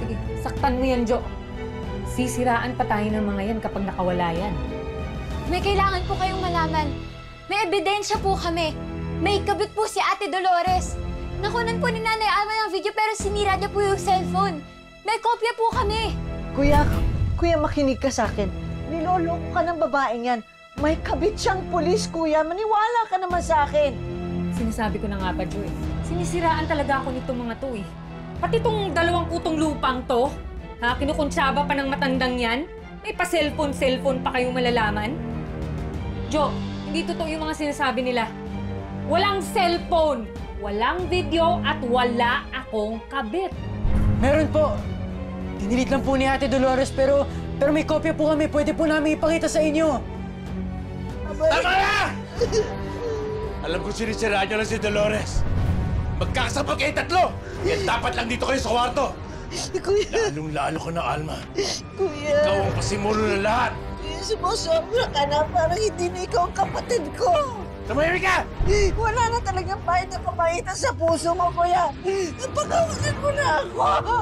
Sige, saktan mo yan, Jo. Sisiraan pa tayo ng mga yan kapag nakawala yan. May kailangan po kayong malaman. May ebidensya po kami. May kabit po si Ate Dolores. Nakunan po ni Nanay Alma ng video pero sinira niya po yung cellphone. May kopya po kami. Kuya, makinig ka sa akin. Niloloko ka ng babaeng yan. May kabit siyang pulis, kuya. Maniwala ka naman sa akin. Sinasabi ko na nga ba, Jo, eh. Sinisiraan talaga ako nitong mga to, eh. Pati itong 2 kutong lupang to, ha? Kinukuntsaba pa ng matandang yan? May pa-cellphone pa kayong malalaman? Jo, hindi totoo yung mga sinasabi nila. Walang cellphone, walang video, at wala akong kabit. Meron po. Dinilit lang po ni Ate Dolores pero may kopya po kami. Pwede po namin ipakita sa inyo. Tama na! Alam ko sinisiraan niyo lang si Dolores. Magkakasabag kayo 3. Yan dapat lang dito kayo sa kwarto. Kuya, Lalong-lalo ko na, Alma. kuya. Ikaw ang pasimulo ng lahat. Kuya, sumusobra ka na. Parang hindi na ikaw ang kapatid ko. Tumahimik ka! Wala na talagang pahit na papaitan sa puso mo, kuya. Pagawasan mo na ako.